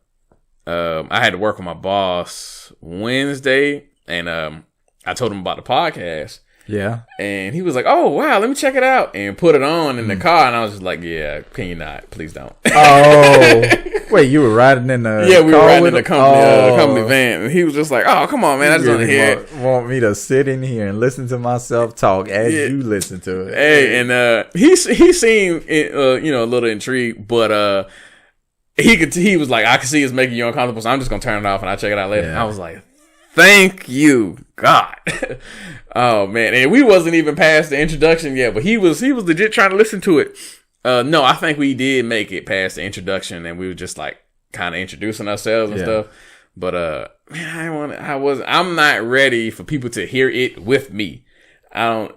I had to work with my boss Wednesday, and I told him about the podcast. Yeah. And he was like, "Oh, wow, let me check it out," and put it on in the car. And I was just like, "Yeah, can you not? Please don't." Oh, wait, you were riding in the we were riding in the company, company van, and he was just like, "Oh, come on, man, I just want to hear it." Want me to sit in here and listen to myself talk as you listen to it? Hey, and he seemed a little intrigued, but he was like, "I can see it's making you uncomfortable, so I'm just gonna turn it off and I'll check it out later." Yeah. I was like, "Thank you, God." Oh man, and we wasn't even past the introduction yet, but he was legit trying to listen to it. No, I think we did make it past the introduction, and we were just like kind of introducing ourselves and stuff. But man, I'm not ready for people to hear it with me. I don't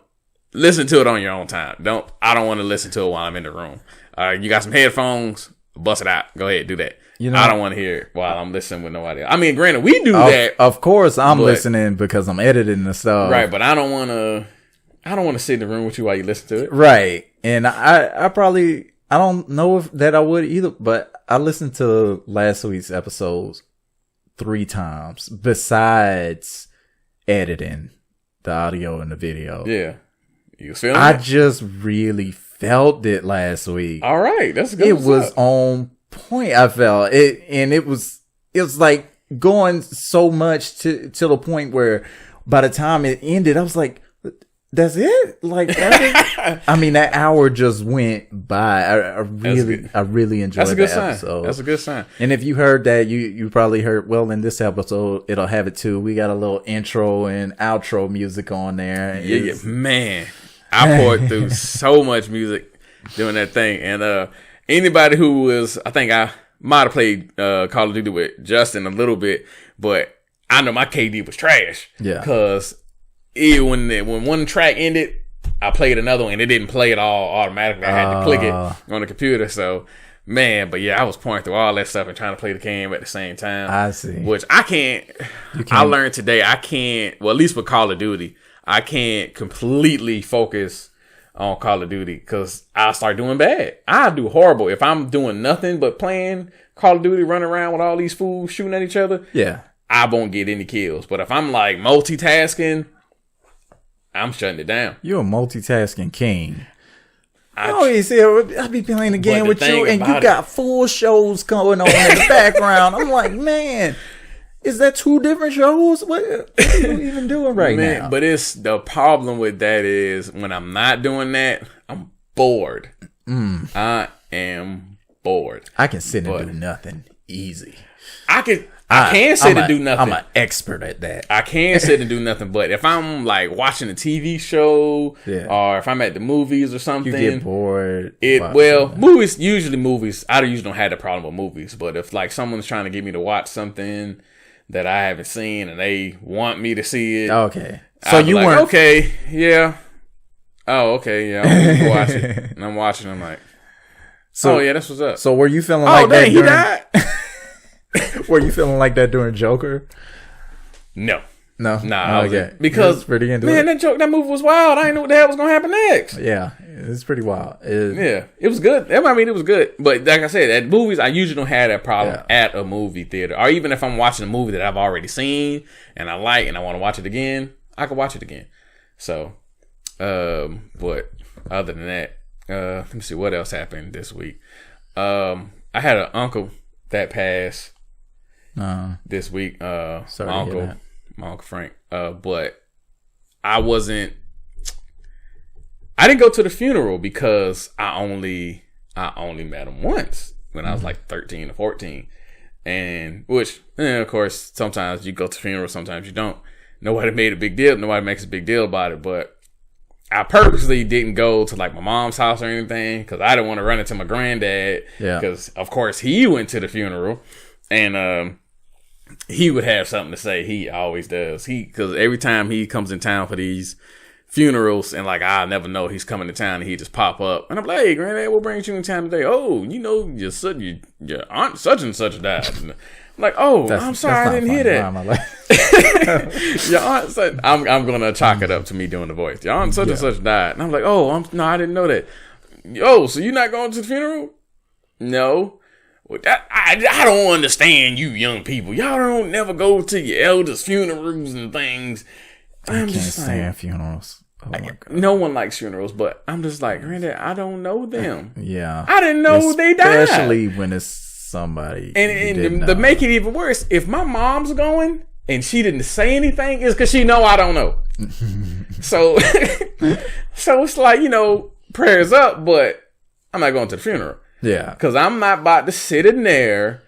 listen to it on your own time. I don't want to listen to it while I'm in the room. You got some headphones? Bust it out. Go ahead, do that. I don't want to hear it while I'm listening with nobody else. I mean, granted, we do that. Of course, I'm listening because I'm editing the stuff. Right, but I don't want to sit in the room with you while you listen to it. Right. And I don't know if that I would either, but I listened to last week's episodes 3 times besides editing the audio and the video. Yeah. You feeling it? I just really felt it last week. All right. That's good. It was on point. I felt it, and it was like going so much to the point where by the time it ended, I was like, "That's it." Like, I mean, that hour just went by. I really enjoyed that episode. That's a good sign. And if you heard that, you probably heard. Well, in this episode, it'll have it too. We got a little intro and outro music on there. Yeah, man. I poured through so much music doing that thing, and anybody who was, I think I might have played Call of Duty with Justin a little bit, but I know my KD was trash. Yeah, because when one track ended, I played another one, and it didn't play it all automatically. I had to click it on the computer. So, man, but yeah, I was pouring through all that stuff and trying to play the game at the same time. I see. Which I can't. I learned today I can't. Well, at least with Call of Duty, I can't completely focus on Call of Duty because I start doing bad. I do horrible if I'm doing nothing but playing Call of Duty, running around with all these fools shooting at each other. Yeah, I won't get any kills. But if I'm like multitasking, I'm shutting it down. You're a multitasking king. You see, I be playing the game with you, and you got full shows going on in the background. I'm like, man, is that 2 different shows? What are you even doing now? But it's the problem with that is when I'm not doing that, I'm bored. I am bored. I can sit and do nothing easy. I can sit and do nothing. I'm an expert at that. I can sit and do nothing, but if I'm like watching a TV show or if I'm at the movies or something, you get bored. Movies, I usually don't have that problem with movies, but if like someone's trying to get me to watch something that I haven't seen and they want me to see it. Okay. So you like, weren't. Okay. Yeah. Oh, okay. Yeah. I'm gonna watch it. And I'm watching. I'm like, oh, yeah, that's what's up. So were you feeling like that? Oh, dang, he died? Were you feeling like that during Joker? No. Nah. Okay. Because, pretty into man, that movie was wild. I didn't know what the hell was going to happen next. Yeah. It's pretty wild. It was good. I mean, it was good. But like I said, at movies, I usually don't have that problem at a movie theater. Or even if I'm watching a movie that I've already seen and I like and I want to watch it again, I can watch it again. So, but other than that, let me see what else happened this week. I had an uncle that passed this week. My uncle Frank. But I didn't go to the funeral because I only met him once when I was like 13 or 14. And which, of course, sometimes you go to funerals, sometimes you don't. Nobody made a big deal. Nobody makes a big deal about it. But I purposely didn't go to like my mom's house or anything because I didn't want to run into my granddad. Yeah. Because, of course, he went to the funeral. And he would have something to say. He always does. Because every time he comes in town for these funerals, and like I never know he's coming to town, and he just pop up, and I'm like, hey, granddad, what brings you in town today? Oh, you know, your aunt such and such died. I'm like, oh, I'm sorry, I didn't hear that. Your aunt said, I'm gonna chalk it up to me doing the voice. Your aunt such and such died, and I'm like, oh, no, I didn't know that. Oh, so you're not going to the funeral? No. Well, I don't understand you young people. Y'all don't never go to your elders' funerals and things. I can't stand funerals. Oh my God. No one likes funerals, but I'm just like, granddad, I don't know them. Yeah. I didn't know they died. Especially when it's somebody. And to make it even worse, if my mom's going and she didn't say anything, it's because she know I don't know. So it's like, you know, prayers up, but I'm not going to the funeral. Yeah. Because I'm not about to sit in there,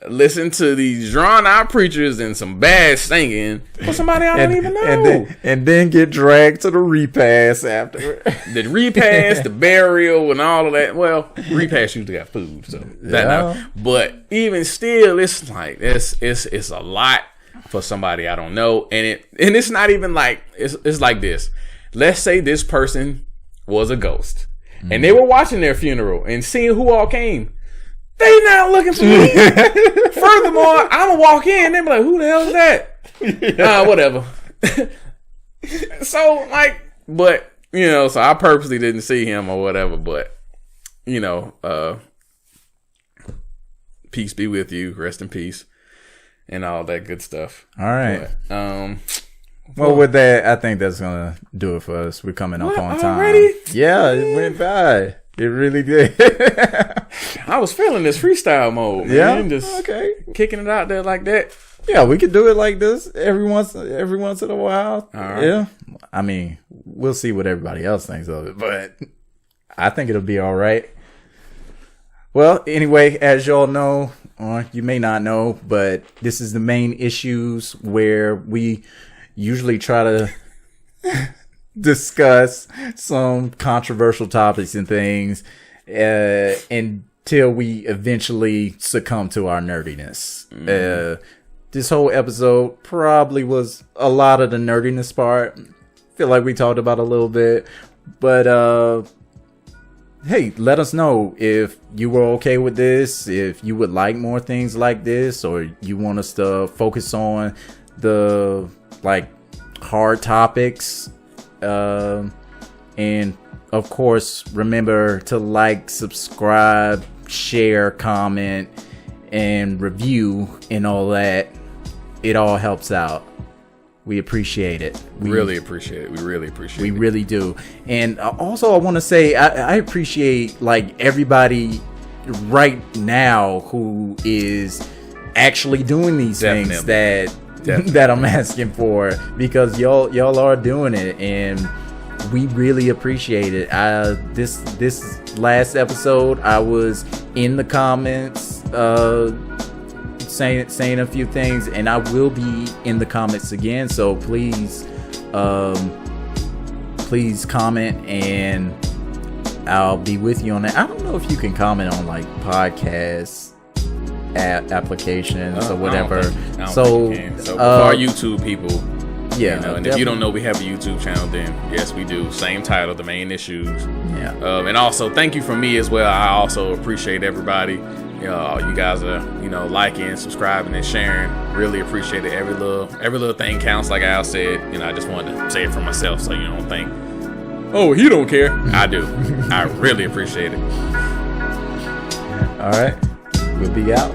listen to these drawn-out preachers and some bad singing for somebody I don't even know. And then get dragged to the repast after. The repast, the burial, and all of that. Well, repast usually got food, so but even still, it's like it's a lot for somebody I don't know, and it's not even like it's like this. Let's say this person was a ghost, and they were watching their funeral and seeing who all came. They not looking for me. Furthermore, I'm gonna walk in. They be like, "Who the hell is that?" Whatever. So like, but you know, so I purposely didn't see him or whatever. But you know, peace be with you. Rest in peace, and all that good stuff. All right. But, well, with that, I think that's gonna do it for us. We're coming up on time. Already? Yeah, it went by. It really did. I was feeling this freestyle mode. Yeah, man. Just kicking it out there like that. Yeah, we could do it like this every once in a while. All right. Yeah, I mean, we'll see what everybody else thinks of it, but I think it'll be all right. Well, anyway, as y'all know, or you may not know, but this is the main issues where we usually try to discuss some controversial topics and things until we eventually succumb to our nerdiness. This whole episode probably was a lot of the nerdiness part. Feel like we talked about a little bit, but hey, let us know if you were okay with this, if you would like more things like this, or you want us to focus on the like hard topics. And of course, remember to like, subscribe, share, comment, and review and all that. It all helps out. We appreciate it. We really appreciate it. We really appreciate it. We really do. And also, I want to say I appreciate like everybody right now who is actually doing these things that I'm asking for, because y'all are doing it, and we really appreciate it. This last episode, I was in the comments saying a few things, and I will be in the comments again. So please comment, and I'll be with you on that. I don't know if you can comment on like podcasts applications or whatever. So for our YouTube people, yeah, you know, and if you don't know we have a YouTube channel, then yes, we do. Same title, The Main Issues. Yeah. And also thank you from me as well. I also appreciate everybody. You guys are, liking, subscribing, and sharing. Really appreciate it. Every little thing counts, like Al said. I just wanted to say it for myself, so you don't think, oh, he don't care. I do. I really appreciate it. All right. We'll be out.